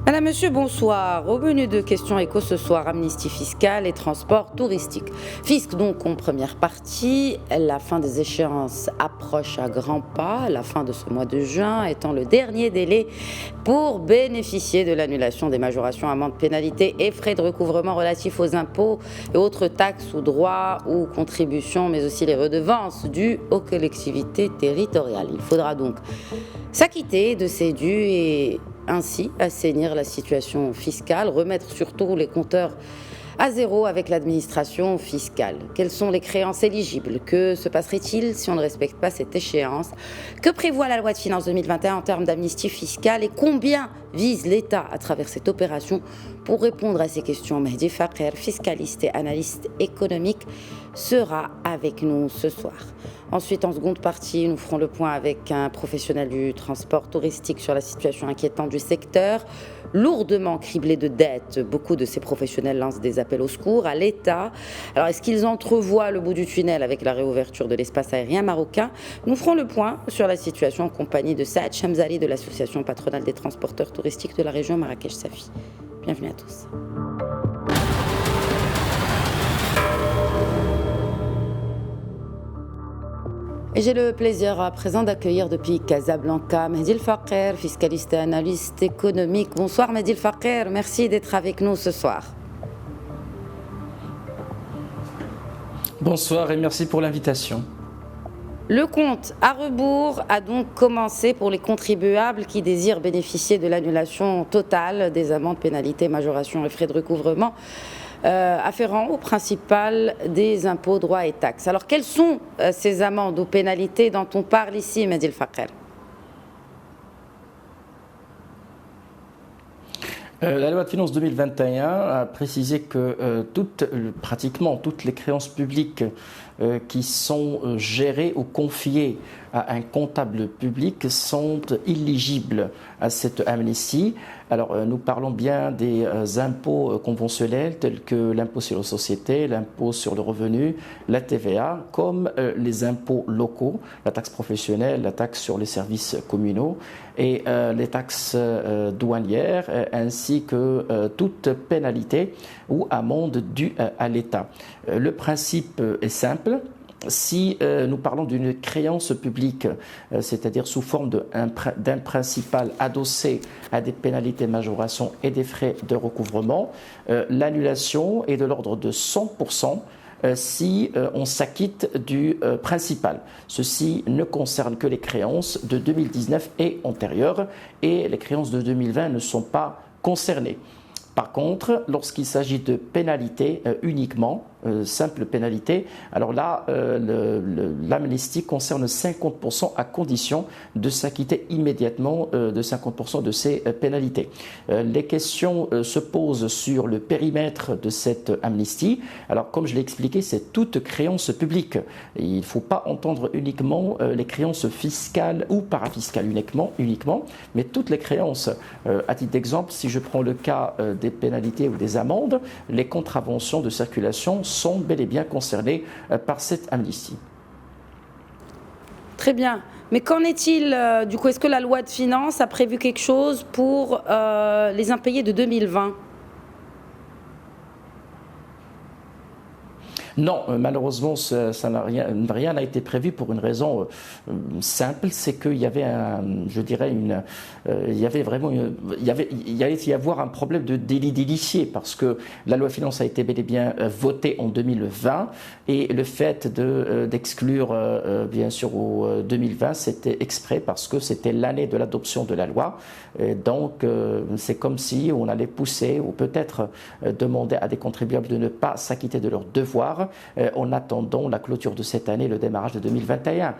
Madame, Monsieur, bonsoir. Au menu de questions éco ce soir, amnistie fiscale et transport touristique. Fisc donc en première partie, la fin des échéances approche à grands pas, la fin de ce mois de juin étant le dernier délai pour bénéficier de l'annulation des majorations, amendes, pénalités et frais de recouvrement relatifs aux impôts et autres taxes ou droits ou contributions, mais aussi les redevances dues aux collectivités territoriales. Il faudra donc s'acquitter de ces dus et ainsi assainir la situation fiscale, remettre surtout les compteurs à zéro avec l'administration fiscale. Quelles sont les créances éligibles? Que se passerait-il si on ne respecte pas cette échéance? Que prévoit la loi de finances 2021 en termes d'amnistie fiscale et combien vise l'État à travers cette opération? Pour répondre à ces questions, Mehdi Fakher, fiscaliste et analyste économique, sera avec nous ce soir. Ensuite, en seconde partie, nous ferons le point avec un professionnel du transport touristique sur la situation inquiétante du secteur. Lourdement criblé de dettes, beaucoup de ces professionnels lancent des appels au secours à l'État. Alors, est-ce qu'ils entrevoient le bout du tunnel avec la réouverture de l'espace aérien marocain? Nous ferons le point sur la situation en compagnie de Saad Chamzali de l'Association patronale des transporteurs touristiques de la région Marrakech-Safi. Bienvenue à tous. Et j'ai le plaisir à présent d'accueillir depuis Casablanca Mehdi Fakher, fiscaliste et analyste économique. Bonsoir Mehdi Fakher, merci d'être avec nous ce soir. Bonsoir et merci pour l'invitation. Le compte à rebours a donc commencé pour les contribuables qui désirent bénéficier de l'annulation totale des amendes, pénalités, majorations et frais de recouvrement afférents au principal des impôts, droits et taxes. Alors, quelles sont ces amendes ou pénalités dont on parle ici, Mehdi Fakher? La loi de finances 2021 a précisé que pratiquement toutes les créances publiques qui sont gérées ou confiées à un comptable public sont éligibles à cette amnistie. Alors, nous parlons bien des impôts conventionnels tels que l'impôt sur les sociétés, l'impôt sur le revenu, la TVA, comme les impôts locaux, la taxe professionnelle, la taxe sur les services communaux et les taxes douanières, ainsi que toute pénalité ou amende due à l'État. Le principe est simple. Si nous parlons d'une créance publique, c'est-à-dire sous forme d'un principal adossé à des pénalités, majorations et des frais de recouvrement, l'annulation est de l'ordre de 100% si on s'acquitte du principal. Ceci ne concerne que les créances de 2019 et antérieures, et les créances de 2020 ne sont pas concernées. Par contre, lorsqu'il s'agit de pénalités uniquement, simple pénalité, alors là, l'amnistie concerne 50% à condition de s'acquitter immédiatement de 50% de ces pénalités. Les questions se posent sur le périmètre de cette amnistie. Alors, comme je l'ai expliqué, c'est toute créance publique. Il ne faut pas entendre uniquement les créances fiscales ou parafiscales uniquement, mais toutes les créances. À titre d'exemple, si je prends le cas des pénalités ou des amendes, les contraventions de circulation sont bel et bien concernés par cette amnistie. Très bien. Mais qu'en est-il du coup? Est-ce que la loi de finances a prévu quelque chose pour les impayés de 2020? Non, malheureusement, rien n'a été prévu pour une raison simple, c'est qu'il y avait il allait y avoir un problème de délit d'illicité parce que la loi de finances a été bel et bien votée en 2020 et le fait d'exclure bien sûr au 2020, c'était exprès parce que c'était l'année de l'adoption de la loi. Et donc, c'est comme si on allait pousser ou peut-être demander à des contribuables de ne pas s'acquitter de leurs devoirs en attendant la clôture de cette année, le démarrage de 2021.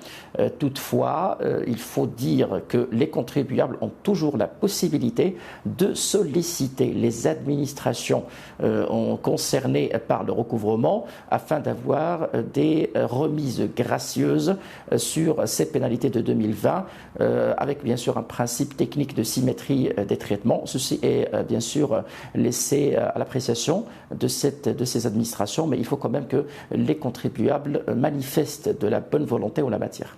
Toutefois, il faut dire que les contribuables ont toujours la possibilité de solliciter les administrations concernées par le recouvrement afin d'avoir des remises gracieuses sur ces pénalités de 2020 avec bien sûr un principe technique de symétrie des traitements. Ceci est bien sûr laissé à l'appréciation de ces administrations, mais il faut quand même que les contribuables manifestent de la bonne volonté en la matière.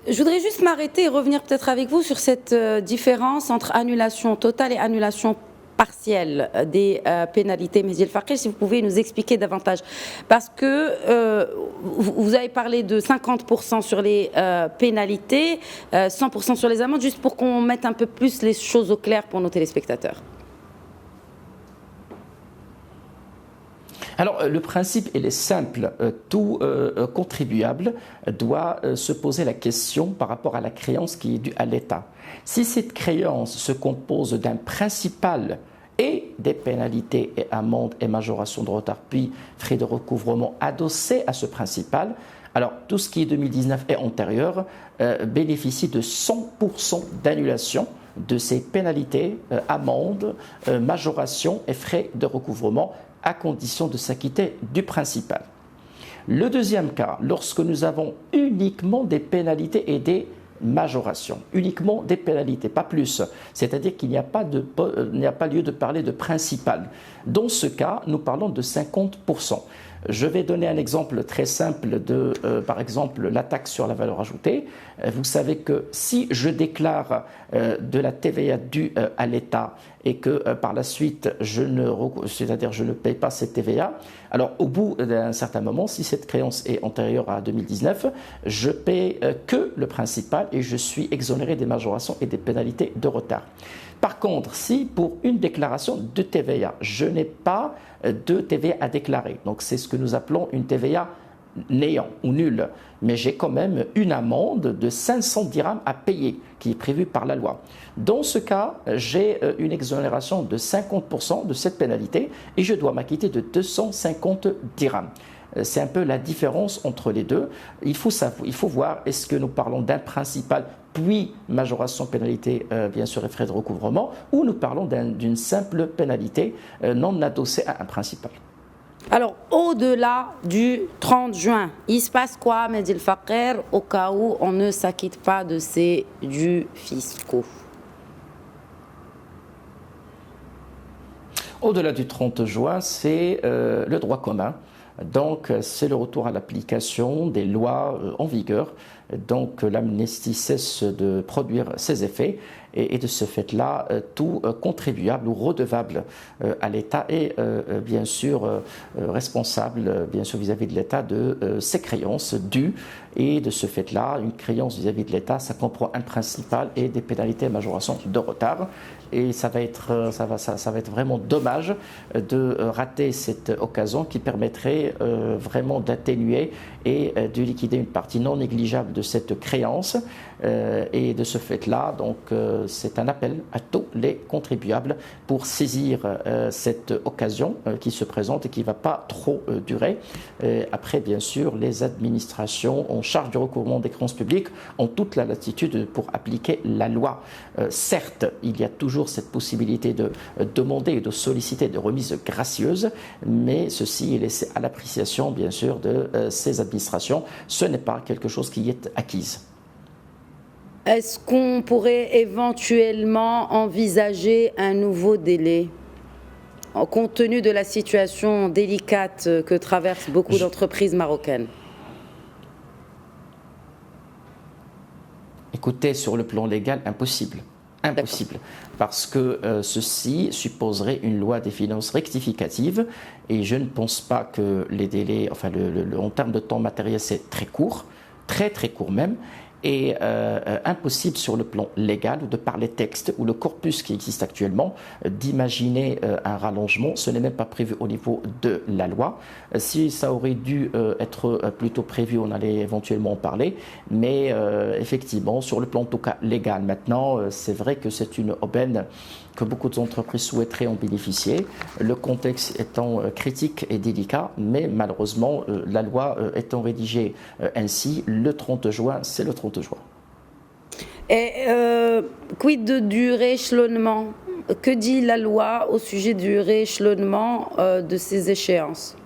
Je voudrais juste m'arrêter et revenir peut-être avec vous sur cette différence entre annulation totale et annulation partielle des pénalités. Mehdi El Faghir, si vous pouvez nous expliquer davantage. Parce que vous avez parlé de 50% sur les pénalités, 100% sur les amendes, juste pour qu'on mette un peu plus les choses au clair pour nos téléspectateurs. Alors, le principe, il est simple. Tout contribuable doit se poser la question par rapport à la créance qui est due à l'État. Si cette créance se compose d'un principal et des pénalités et amendes et majorations de retard, puis frais de recouvrement adossés à ce principal, alors tout ce qui est 2019 et antérieur bénéficie de 100% d'annulation de ces pénalités, amendes, majorations et frais de recouvrement à condition de s'acquitter du principal. Le deuxième cas, lorsque nous avons uniquement des pénalités et des majorations, uniquement des pénalités, pas plus, c'est-à-dire qu'il n'y a pas lieu de parler de principal. Dans ce cas, nous parlons de 50%. Je vais donner un exemple très simple de, par exemple, la taxe sur la valeur ajoutée. Vous savez que si je déclare de la TVA due à l'État et que par la suite, je ne paye pas cette TVA, alors au bout d'un certain moment, si cette créance est antérieure à 2019, je paie que le principal et je suis exonéré des majorations et des pénalités de retard. Par contre, si pour une déclaration de TVA, je n'ai pas de TVA à déclarer, donc c'est ce que nous appelons une TVA néant ou nulle, mais j'ai quand même une amende de 500 dirhams à payer qui est prévue par la loi. Dans ce cas, j'ai une exonération de 50% de cette pénalité et je dois m'acquitter de 250 dirhams. C'est un peu la différence entre les deux. Il faut voir, est-ce que nous parlons d'un principal puis majoration, pénalité, bien sûr, et frais de recouvrement, ou nous parlons d'une simple pénalité non adossée à un principal. Alors, au-delà du 30 juin, il se passe quoi, Mehdi El Faghir, au cas où on ne s'acquitte pas de ces dus fiscaux? Au-delà du 30 juin, c'est le droit commun. Donc, c'est le retour à l'application des lois en vigueur. Donc, l'amnistie cesse de produire ses effets et de ce fait-là, tout contribuable ou redevable à l'État est bien sûr responsable, bien sûr vis-à-vis de l'État, de ses créances dues. Et de ce fait-là, une créance vis-à-vis de l'État, ça comprend un principal et des pénalités et majorations de retard. Et ça va être vraiment dommage de rater cette occasion qui permettrait vraiment d'atténuer et de liquider une partie non négligeable de cette créance. Et de ce fait-là, donc, c'est un appel à tous les contribuables pour saisir cette occasion qui se présente et qui ne va pas trop durer. Après, bien sûr, les administrations en charge du recouvrement des créances publiques ont toute la latitude pour appliquer la loi. Certes, il y a toujours cette possibilité de demander et de solliciter des remises gracieuses, mais ceci est laissé à l'appréciation, bien sûr, de ces administrations. Ce n'est pas quelque chose qui est acquise. Est-ce qu'on pourrait éventuellement envisager un nouveau délai, compte tenu de la situation délicate que traversent beaucoup d'entreprises marocaines? Écoutez, sur le plan légal, impossible. Impossible, parce que ceci supposerait une loi des finances rectificative et je ne pense pas que les délais, enfin en termes de temps matériel, c'est très court, très court même, et impossible sur le plan légal, de par les textes ou le corpus qui existe actuellement, d'imaginer un rallongement. Ce n'est même pas prévu au niveau de la loi. Si ça aurait dû être plutôt prévu, on allait éventuellement en parler, mais effectivement, sur le plan en tout cas légal maintenant, c'est vrai que c'est une aubaine que beaucoup d'entreprises souhaiteraient en bénéficier, le contexte étant critique et délicat, mais malheureusement, la loi étant rédigée ainsi, le 30 juin, c'est le 30 juin. Et quid du rééchelonnement? Que dit la loi au sujet du rééchelonnement de ces échéances?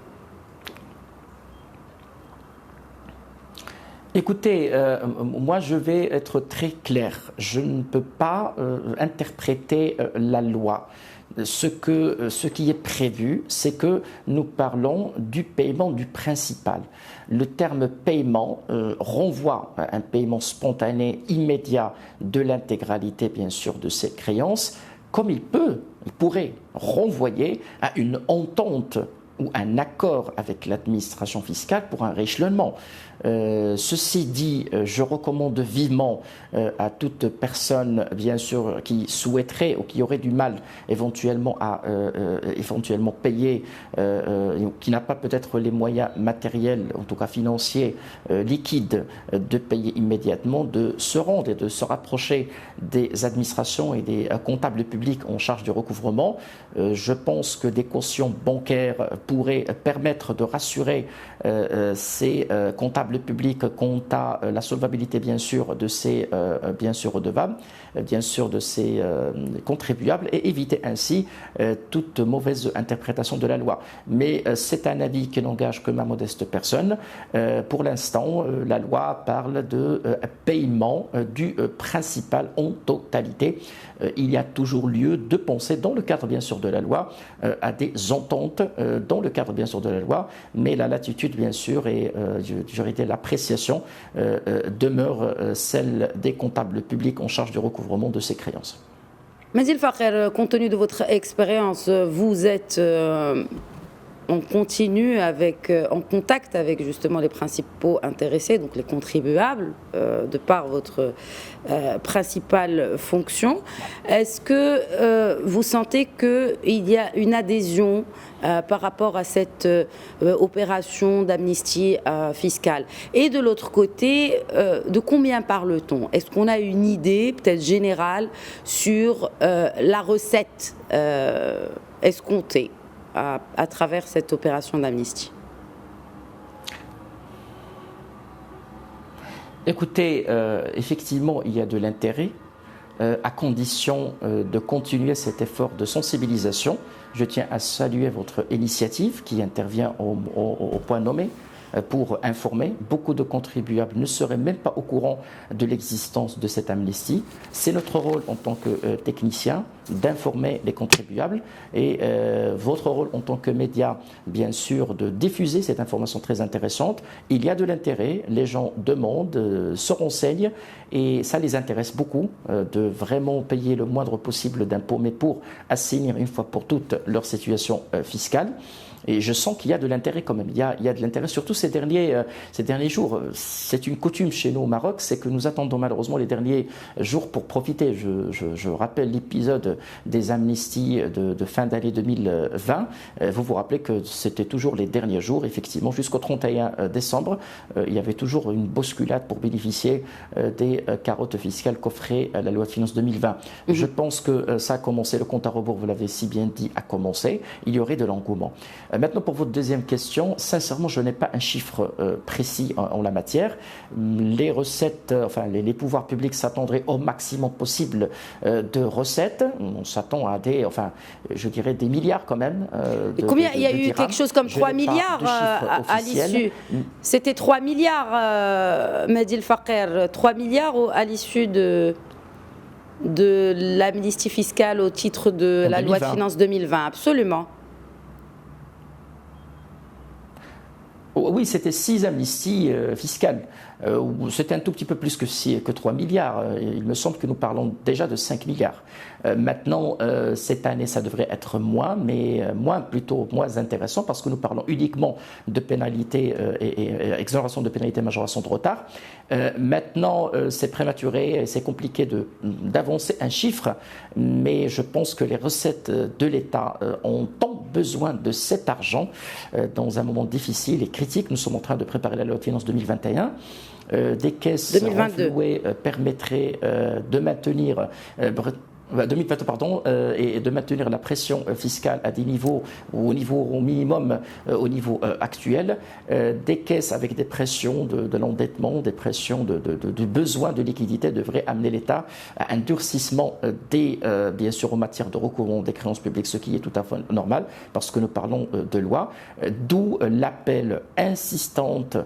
Écoutez, moi je vais être très clair. Je ne peux pas interpréter la loi. ce qui est prévu, c'est que nous parlons du paiement du principal. Le terme paiement renvoie à un paiement spontané immédiat de l'intégralité, bien sûr, de ces créances, comme il pourrait renvoyer à une entente ou un accord avec l'administration fiscale pour un rééchelonnement. Ceci dit, je recommande vivement à toute personne, bien sûr, qui souhaiterait ou qui aurait du mal éventuellement à payer, qui n'a pas peut-être les moyens matériels, en tout cas financiers, liquides, de payer immédiatement, de se rendre et de se rapprocher des administrations et des comptables publics en charge du recouvrement. Je pense que des cautions bancaires pourraient permettre de rassurer ces comptables publics quant à la solvabilité bien sûr de ces redevables, bien sûr de ces contribuables, et éviter ainsi toute mauvaise interprétation de la loi. Mais c'est un avis qui n'engage que ma modeste personne. Pour l'instant, la loi parle de paiement du principal en totalité. Il y a toujours lieu de penser, dans le cadre bien sûr de la loi, à des ententes dans le cadre bien sûr de la loi, mais la latitude bien sûr et l'appréciation demeure celle des comptables publics en charge du recouvrement de ces créances. Mehdi El Faker, compte tenu de votre expérience, vous êtes en contact avec justement les principaux intéressés, donc les contribuables, de par votre principale fonction. Est-ce que vous sentez qu'il y a une adhésion par rapport à cette opération d'amnistie fiscale? Et de l'autre côté, de combien parle-t-on? Est-ce qu'on a une idée peut-être générale sur la recette escomptée à travers cette opération d'amnistie? Écoutez, effectivement, il y a de l'intérêt, à condition de continuer cet effort de sensibilisation. Je tiens à saluer votre initiative qui intervient au point nommé pour informer. Beaucoup de contribuables ne seraient même pas au courant de l'existence de cette amnistie. C'est notre rôle en tant que technicien d'informer les contribuables et votre rôle en tant que média, bien sûr, de diffuser cette information très intéressante. Il y a de l'intérêt, les gens demandent, se renseignent et ça les intéresse beaucoup de vraiment payer le moindre possible d'impôts, mais pour assainir une fois pour toutes leur situation fiscale. Et je sens qu'il y a de l'intérêt quand même. Il y a de l'intérêt, surtout ces derniers jours. C'est une coutume chez nous au Maroc, c'est que nous attendons malheureusement les derniers jours pour profiter. Je rappelle l'épisode des amnisties de fin d'année 2020. Vous vous rappelez que c'était toujours les derniers jours, effectivement, jusqu'au 31 décembre. Il y avait toujours une bousculade pour bénéficier des carottes fiscales qu'offrait la loi de finances 2020. Je pense que ça a commencé, le compte à rebours, vous l'avez si bien dit, a commencé. Il y aurait de l'engouement. Maintenant, pour votre deuxième question, sincèrement, je n'ai pas un chiffre précis en la matière. Les recettes, les pouvoirs publics s'attendraient au maximum possible de recettes. On s'attend à des milliards quand même. Combien il y a eu quelque chose comme 3 milliards à l'issue. C'était 3 milliards, Mehdi El Faker, 3 milliards à l'issue de l'amnistie fiscale au titre de la loi de finances 2020, absolument. Oui, c'était 6 amnisties fiscales. C'était un tout petit peu plus que 3 milliards. Il me semble que nous parlons déjà de 5 milliards. Maintenant, cette année, ça devrait être moins, mais moins intéressant parce que nous parlons uniquement de pénalités et exonération de pénalités, majoration de retard. Maintenant, c'est prématuré, c'est compliqué d'avancer un chiffre, mais je pense que les recettes de l'État ont tant besoin de cet argent dans un moment difficile et critique. Nous sommes en train de préparer la loi de finances 2021. Des caisses renflouées permettraient de maintenir 2020, pardon, et de maintenir la pression fiscale à des niveaux, au minimum au niveau actuel, des caisses avec des pressions de l'endettement, des pressions du besoin de liquidité devraient amener l'État à un durcissement bien sûr en matière de recouvrement des créances publiques, ce qui est tout à fait normal parce que nous parlons de loi, d'où l'appel insistante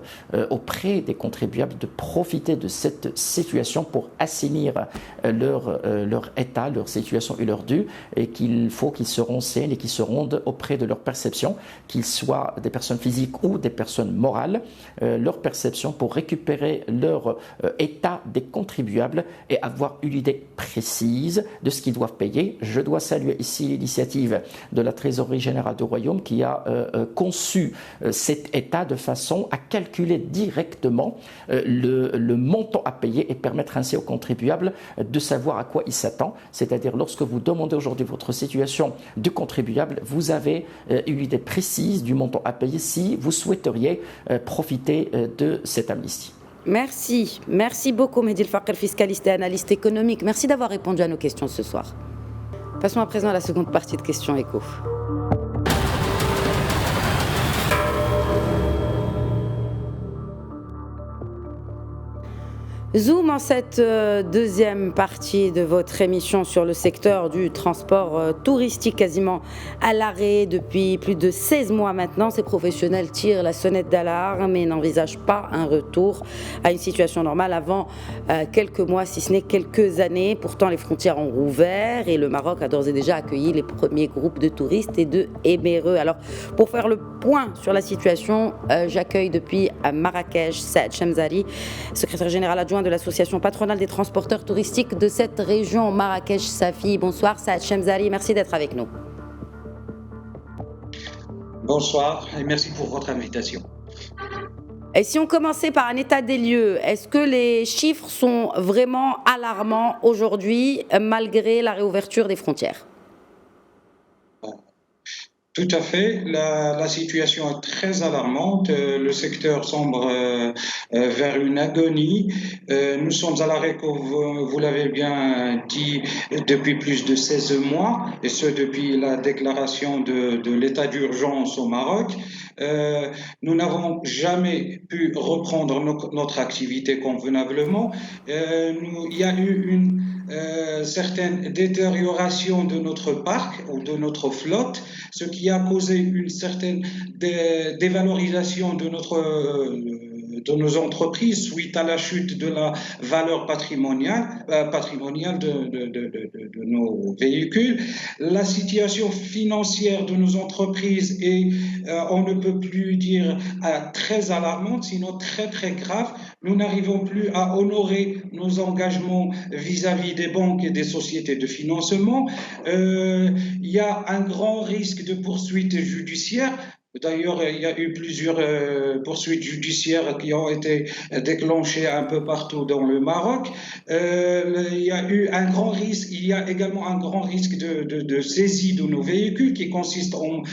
auprès des contribuables de profiter de cette situation pour assainir leur état, leur situation et leur dû, et qu'il faut qu'ils se renseignent et qu'ils se rendent auprès de leur perception, qu'ils soient des personnes physiques ou des personnes morales, leur perception pour récupérer leur état des contribuables et avoir une idée précise de ce qu'ils doivent payer. Je dois saluer ici l'initiative de la Trésorerie générale du Royaume qui a conçu cet état de façon à calculer directement le montant à payer et permettre ainsi aux contribuables de savoir à quoi ils s'attendent. C'est-à-dire lorsque vous demandez aujourd'hui votre situation de contribuable, vous avez une idée précise du montant à payer si vous souhaiteriez profiter de cette amnistie. Merci beaucoup Mehdi El Fakr, fiscaliste et analyste économique. Merci d'avoir répondu à nos questions ce soir. Passons à présent à la seconde partie de Questions Éco. Zoom en cette deuxième partie de votre émission sur le secteur du transport touristique quasiment à l'arrêt depuis plus de 16 mois maintenant. Ces professionnels tirent la sonnette d'alarme et n'envisagent pas un retour à une situation normale avant quelques mois, si ce n'est quelques années. Pourtant, les frontières ont rouvert et le Maroc a d'ores et déjà accueilli les premiers groupes de touristes et de éméreux. Alors, pour faire le point sur la situation, j'accueille depuis Marrakech Saad Chemzari, secrétaire général adjoint de l'association patronale des transporteurs touristiques de cette région, Marrakech Safi. Bonsoir Saad Chemzari, merci d'être avec nous. Bonsoir et merci pour votre invitation. Et si on commençait par un état des lieux, est-ce que les chiffres sont vraiment alarmants aujourd'hui malgré la réouverture des frontières ? Tout à fait. La situation est très alarmante. Le secteur sombre vers une agonie. Nous sommes à l'arrêt, comme vous l'avez bien dit, depuis plus de 16 mois, et ce depuis la déclaration de l'état d'urgence au Maroc. Nous n'avons jamais pu reprendre notre activité convenablement. Il y a eu une certaine détérioration de notre parc ou de notre flotte, ce qui a causé une certaine dévalorisation de nos entreprises suite à la chute de la valeur patrimoniale de nos véhicules. La situation financière de nos entreprises est, on ne peut plus dire très alarmante, sinon très très grave. Nous n'arrivons plus à honorer nos engagements vis-à-vis des banques et des sociétés de financement. Il y a un grand risque de poursuites judiciaires. D'ailleurs, il y a eu plusieurs poursuites judiciaires qui ont été déclenchées un peu partout dans le Maroc. Il y a eu un grand risque. Il y a également un grand risque de saisie de nos véhicules qui consiste en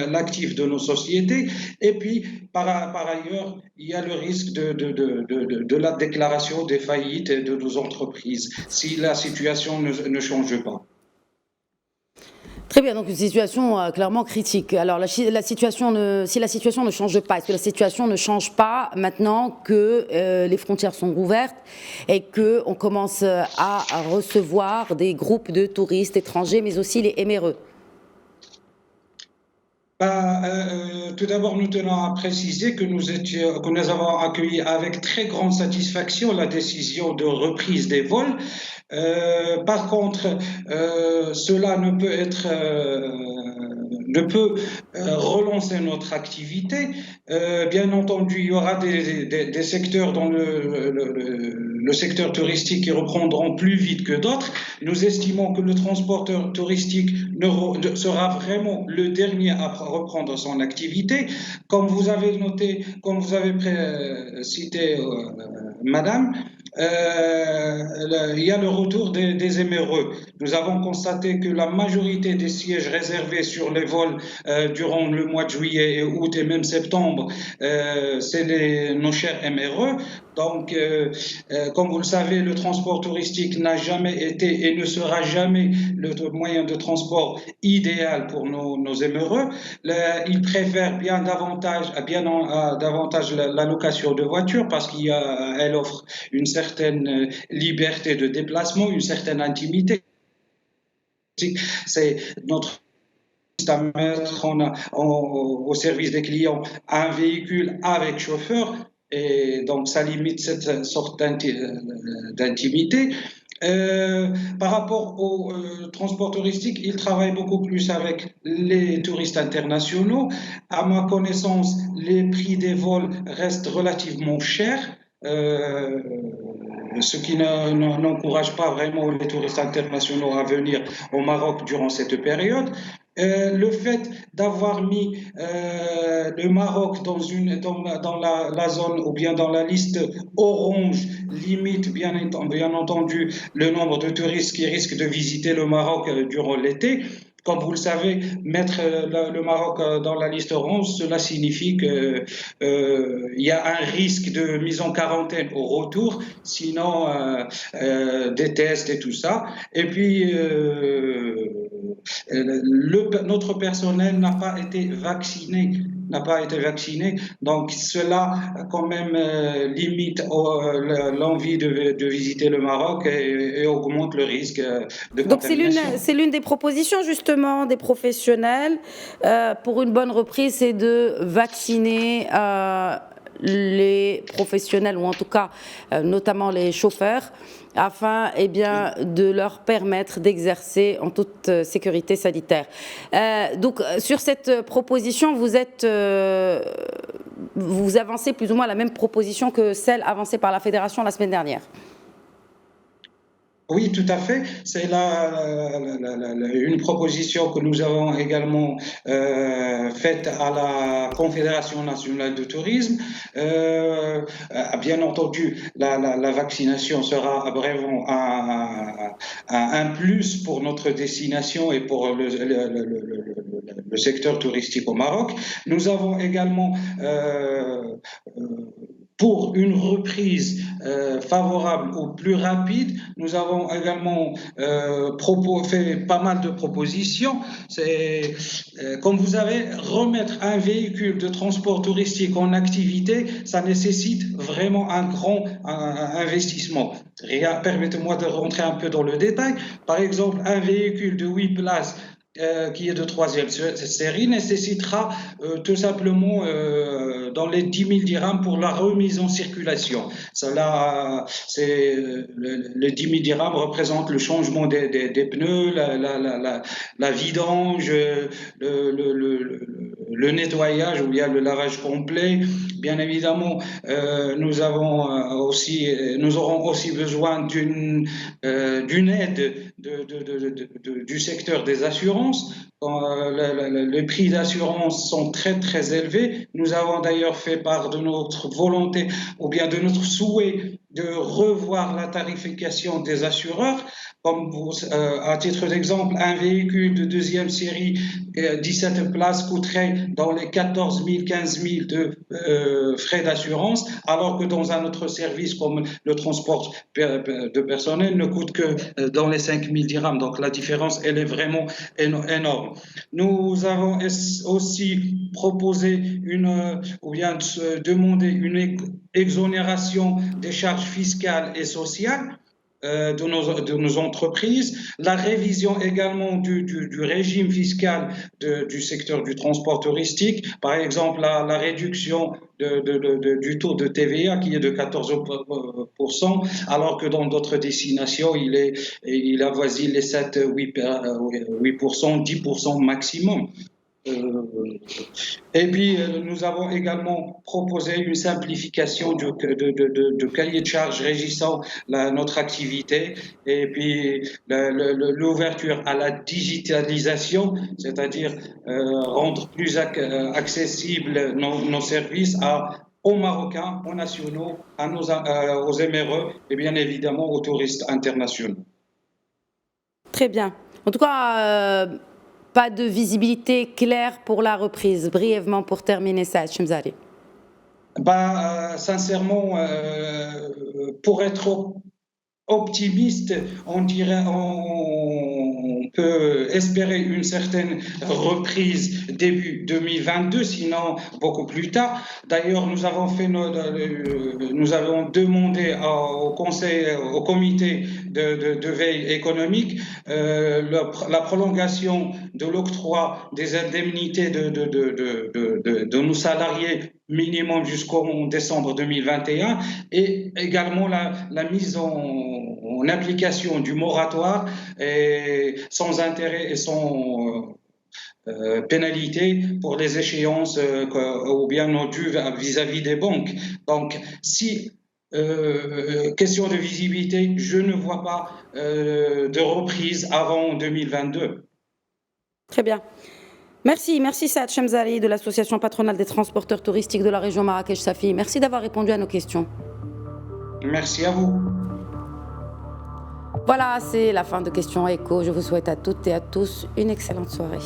l'actif de nos sociétés. Et puis, par ailleurs, il y a le risque de la déclaration des faillites de nos entreprises si la situation ne change pas. Très bien, donc une situation clairement critique. Alors, si la situation ne change pas, est-ce que la situation ne change pas maintenant que les frontières sont rouvertes et qu'on commence à recevoir des groupes de touristes étrangers, mais aussi les éméreux ? Tout d'abord, nous tenons à préciser que nous avons accueilli avec très grande satisfaction la décision de reprise des vols. Par contre, cela ne peut relancer notre activité. Bien entendu, il y aura des secteurs dans le secteur touristique qui reprendront plus vite que d'autres. Nous estimons que le transporteur touristique sera vraiment le dernier à reprendre son activité. Comme vous avez noté, comme vous avez cité, Madame, il y a le retour des éméreux. Nous avons constaté que la majorité des sièges réservés sur les vols durant le mois de juillet et août et même septembre, c'est nos chers éméreux. Donc, comme vous le savez, le transport touristique n'a jamais été et ne sera jamais le moyen de transport idéal pour nos éméreux. Ils préfèrent bien davantage la location de voitures parce qu'elle offre une certaine liberté de déplacement, une certaine intimité. C'est notre à mettre au service des clients un véhicule avec chauffeur. et donc ça limite cette sorte d'intimité. Par rapport au transport touristique, il travaille beaucoup plus avec les touristes internationaux. À ma connaissance, les prix des vols restent relativement chers. Euh, Ce qui n'encourage pas vraiment les touristes internationaux à venir au Maroc durant cette période. Le fait d'avoir mis le Maroc dans la zone ou bien dans la liste orange limite bien entendu le nombre de touristes qui risquent de visiter le Maroc durant l'été. Comme vous le savez, mettre le Maroc dans la liste orange, cela signifie qu'il y a un risque de mise en quarantaine au retour, sinon des tests et tout ça. Et puis, notre personnel n'a pas été vacciné, donc cela quand même limite l'envie de visiter le Maroc et augmente le risque de Donc contamination. c'est l'une des propositions justement des professionnels pour une bonne reprise, c'est de vacciner les professionnels, ou en tout cas notamment les chauffeurs, afin de leur permettre d'exercer en toute sécurité sanitaire. Donc sur cette proposition, vous avancez plus ou moins la même proposition que celle avancée par la Fédération la semaine dernière. Oui, tout à fait. C'est une proposition que nous avons également faite à la Confédération nationale de tourisme. Bien entendu, la vaccination sera vraiment un plus pour notre destination et pour le secteur touristique au Maroc. Nous avons également pour une reprise favorable ou plus rapide, nous avons également fait pas mal de propositions. C'est, comme vous savez, remettre un véhicule de transport touristique en activité, ça nécessite vraiment un grand investissement. Permettez-moi de rentrer un peu dans le détail. Par exemple, un véhicule de 8 places qui est de troisième série nécessitera tout simplement dans les 10 000 dirhams pour la remise en circulation. Cela, les 10 000 dirhams représentent le changement des pneus, la vidange, le nettoyage ou bien le lavage complet. Bien évidemment, nous aurons aussi besoin d'une aide du secteur des assurances. Les prix d'assurance sont très très élevés. Nous avons d'ailleurs fait part de notre volonté ou bien de notre souhait de revoir la tarification des assureurs. Comme à titre d'exemple, un véhicule de deuxième série 17 places coûterait dans les 14 000, 15 000 de frais d'assurance, alors que dans un autre service comme le transport de personnel ne coûte que dans les 5 000 dirhams. Donc la différence, elle est vraiment énorme. Nous avons aussi proposé ou bien demandé une exonération des charges fiscales et sociales de nos entreprises, la révision également du régime fiscal du secteur du transport touristique, par exemple la réduction du taux de TVA qui est de 14%, alors que dans d'autres destinations, il avoisine les 7, 8%, 10% maximum. Et puis, nous avons également proposé une simplification de cahier de charges régissant notre activité et puis l'ouverture à la digitalisation, c'est-à-dire rendre plus accessibles nos services aux Marocains, aux nationaux, aux MRE et bien évidemment aux touristes internationaux. Très bien. En tout cas, pas de visibilité claire pour la reprise. Brièvement, pour terminer ça, Chemzari. Sincèrement, pour être optimiste, on peut espérer une certaine reprise début 2022, sinon beaucoup plus tard. D'ailleurs, nous avons demandé au comité de veille économique la prolongation de l'octroi des indemnités de nos salariés minimum jusqu'en décembre 2021 et également la mise en application du moratoire sans intérêt et sans pénalité pour les échéances ou bien non dues vis-à-vis des banques. Donc, si question de visibilité, je ne vois pas de reprise avant 2022. Très bien. Merci Saad Chemzari de l'association patronale des transporteurs touristiques de la région Marrakech-Safi. Merci d'avoir répondu à nos questions. Merci à vous. Voilà, c'est la fin de Questions Éco. Je vous souhaite à toutes et à tous une excellente soirée.